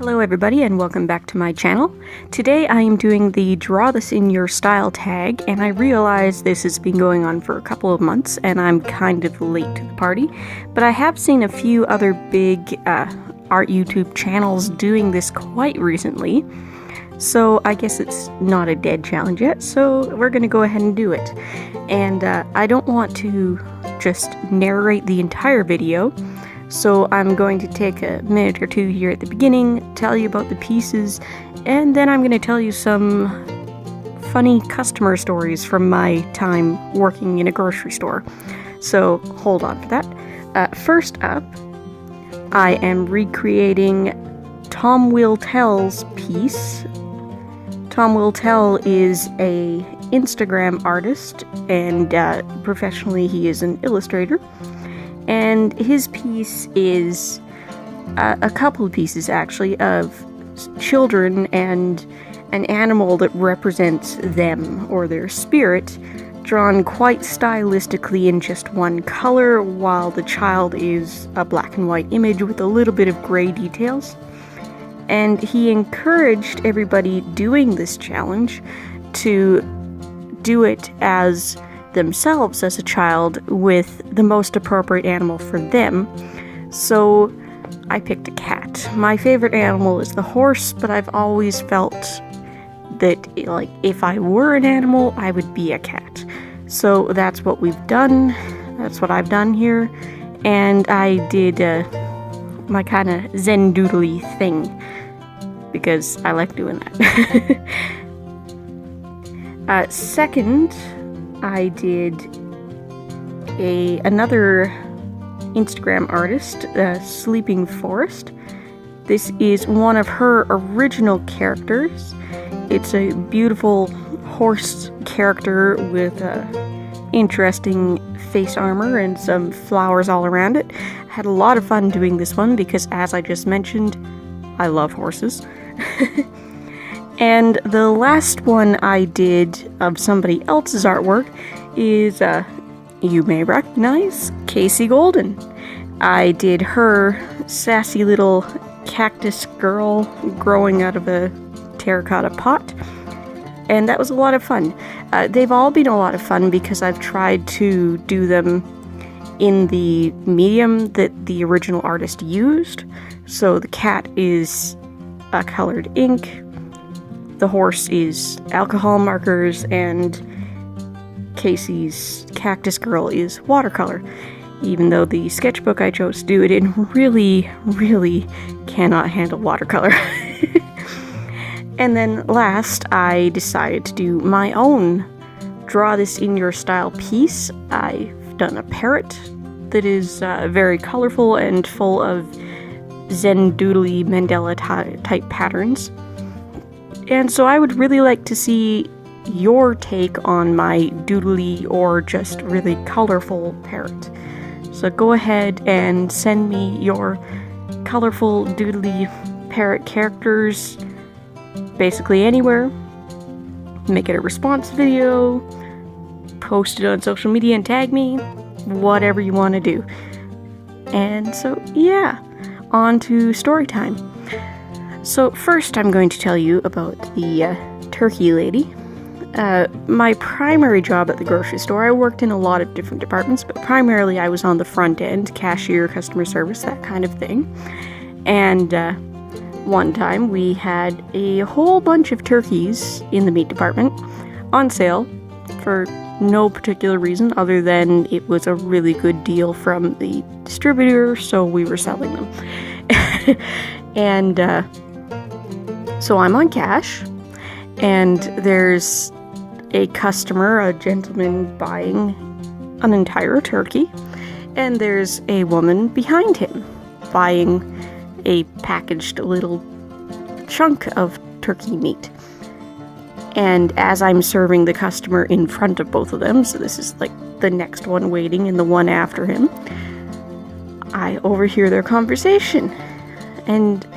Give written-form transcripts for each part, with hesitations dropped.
Hello everybody and welcome back to my channel. Today I am doing the Draw This in Your Style tag, and I realize this has been going on for a couple of months and I'm kind of late to the party, but I have seen a few other big art YouTube channels doing this quite recently, so I guess it's not a dead challenge yet, so we're gonna go ahead and do it. And I don't want to just narrate the entire video, so I'm going to take a minute or two here at the beginning, tell you about the pieces, and then I'm going to tell you some funny customer stories from my time working in a grocery store. So hold on for that. First up, I am recreating Tom Will Tell's piece. Tom Will Tell is a Instagram artist, and professionally he is an illustrator. And his piece is a couple of pieces, actually, of children and an animal that represents them, or their spirit, drawn quite stylistically in just one color, while the child is a black and white image with a little bit of gray details. And he encouraged everybody doing this challenge to do it as themselves as a child with the most appropriate animal for them. So I picked a cat. My favorite animal is the horse, but I've always felt that, like, if I were an animal, I would be a cat. So that's what we've done. That's what I've done here. And I did my kind of Zen doodly thing because I like doing that. Second, I did another Instagram artist, Sleeping Forest. This is one of her original characters. It's a beautiful horse character with interesting face armor and some flowers all around it. I had a lot of fun doing this one because, as I just mentioned, I love horses. And the last one I did of somebody else's artwork is, you may recognize, Casey Golden. I did her sassy little cactus girl growing out of a terracotta pot, and that was a lot of fun. They've all been a lot of fun because I've tried to do them in the medium that the original artist used. So the cat is colored ink, the horse is alcohol markers, and Casey's cactus girl is watercolor, even though the sketchbook I chose to do it in really cannot handle watercolor. And then last, I decided to do my own Draw This in Your Style piece. I've done a parrot that is very colorful and full of Zen doodly mandala type patterns. And so I would really like to see your take on my doodly or just really colorful parrot. So go ahead and send me your colorful doodly parrot characters basically anywhere. Make it a response video, post it on social media and tag me, whatever you want to do. And so yeah, on to story time. So first I'm going to tell you about the turkey lady. My primary job at the grocery store, I worked in a lot of different departments, but primarily I was on the front end, cashier, customer service, that kind of thing. And one time we had a whole bunch of turkeys in the meat department on sale for no particular reason other than it was a really good deal from the distributor, so we were selling them. And so I'm on cash, and there's a customer, a gentleman, buying an entire turkey, and there's a woman behind him buying a packaged little chunk of turkey meat. And as I'm serving the customer in front of both of them, so this is like the next one waiting and the one after him, I overhear their conversation. And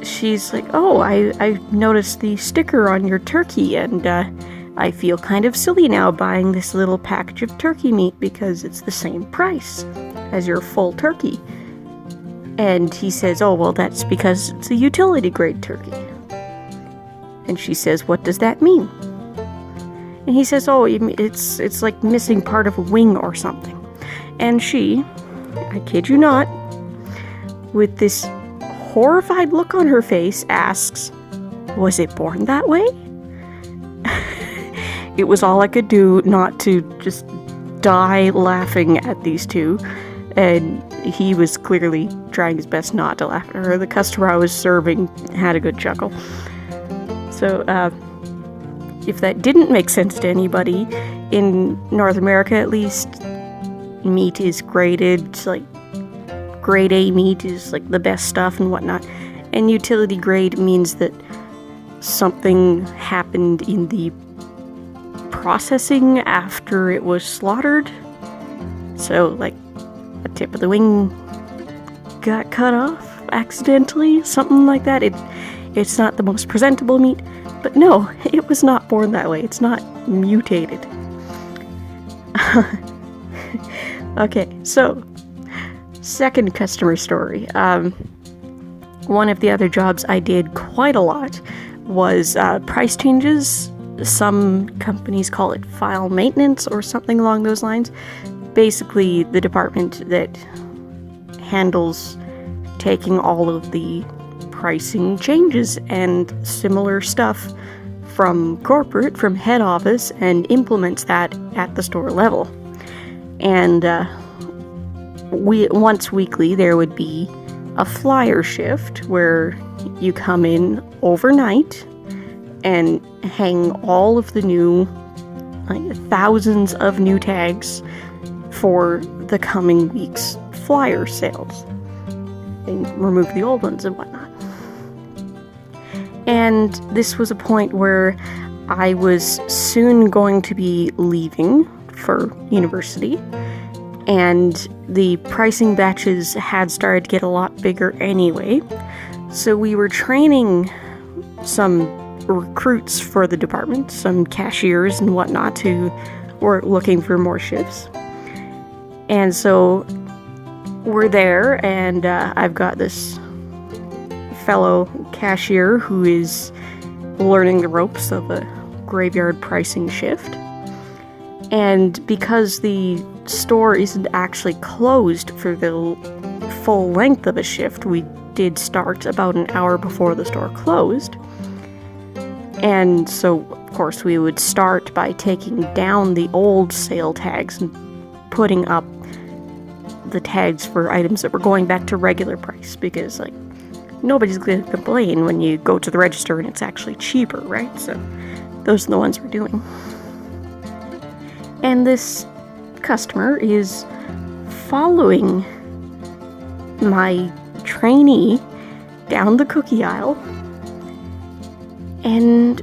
she's like, "Oh, I noticed the sticker on your turkey, and I feel kind of silly now buying this little package of turkey meat because it's the same price as your full turkey." And he says, oh, well, that's because it's a utility grade turkey. And she says, what does that mean? And he says, oh, it's like missing part of a wing or something. And she, I kid you not, with this horrified look on her face, asks, was it born that way? It was all I could do not to just die laughing at these two. And he was clearly trying his best not to laugh at her. The customer I was serving had a good chuckle. So, if that didn't make sense to anybody, in North America at least, meat is graded. It's like grade A meat is like the best stuff and whatnot. And utility grade means that something happened in the processing after it was slaughtered. So, like, a tip of the wing got cut off accidentally, something like that. It's not the most presentable meat, but no, it was not born that way. It's not mutated. Okay, so second customer story. One of the other jobs I did quite a lot was price changes. Some companies call it file maintenance or something along those lines. Basically, the department that handles taking all of the pricing changes and similar stuff from corporate, from head office, and implements that at the store level. And once weekly, there would be a flyer shift where you come in overnight and hang all of the new, like, thousands of new tags for the coming week's flyer sales and remove the old ones and whatnot. And this was a point where I was soon going to be leaving for university, and the pricing batches had started to get a lot bigger anyway. So we were training some recruits for the department, some cashiers and whatnot who were looking for more shifts. And so we're there, and I've got this fellow cashier who is learning the ropes of a graveyard pricing shift. And because the store isn't actually closed for the full length of a shift, we did start about an hour before the store closed. And so, of course, we would start by taking down the old sale tags and putting up the tags for items that were going back to regular price, because, like, nobody's going to complain when you go to the register and it's actually cheaper, right? So those are the ones we're doing. And this customer is following my trainee down the cookie aisle and,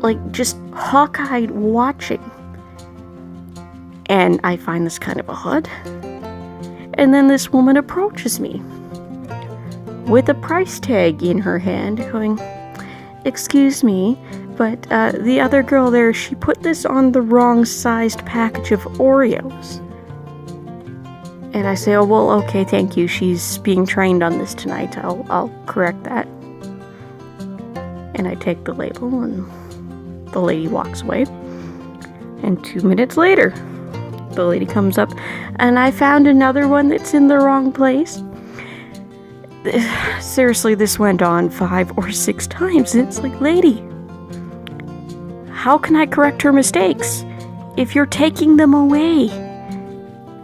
like, just hawk-eyed watching. And I find this kind of odd. And then this woman approaches me with a price tag in her hand, going, "Excuse me, but the other girl there, she put this on the wrong sized package of Oreos." And I say, "Oh, well, okay, thank you. She's being trained on this tonight. I'll correct that." And I take the label, and the lady walks away. And 2 minutes later, the lady comes up, "And I found another one that's in the wrong place." Seriously, this went on 5 or 6 times. It's like, lady, how can I correct her mistakes if you're taking them away?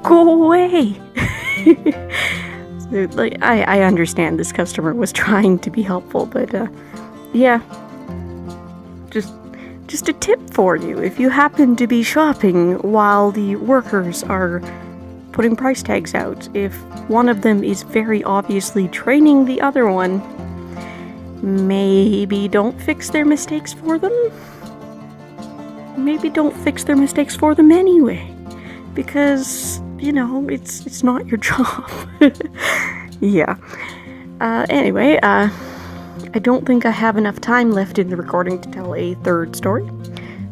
Go away. So, like, I understand this customer was trying to be helpful, but yeah, just a tip for you. If you happen to be shopping while the workers are putting price tags out, if one of them is very obviously training the other one, maybe don't fix their mistakes for them. Maybe don't fix their mistakes for them anyway, because, you know, it's not your job. Yeah. Anyway, I don't think I have enough time left in the recording to tell a third story,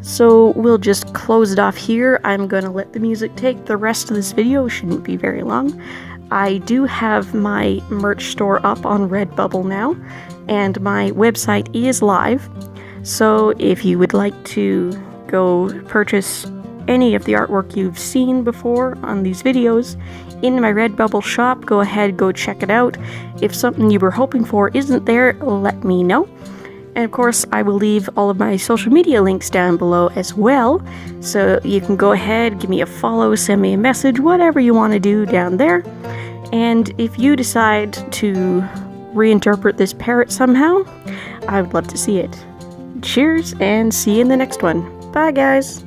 so we'll just close it off here. I'm gonna let the music take the rest of this video. Shouldn't be very long. I do have my merch store up on Redbubble now, and my website is live. So if you would like to go purchase any of the artwork you've seen before on these videos in my Redbubble shop, go ahead, go check it out. If something you were hoping for isn't there, let me know. And of course, I will leave all of my social media links down below as well, so you can go ahead, give me a follow, send me a message, whatever you want to do down there. And if you decide to reinterpret this parrot somehow, I would love to see it. Cheers, and see you in the next one. Bye, guys!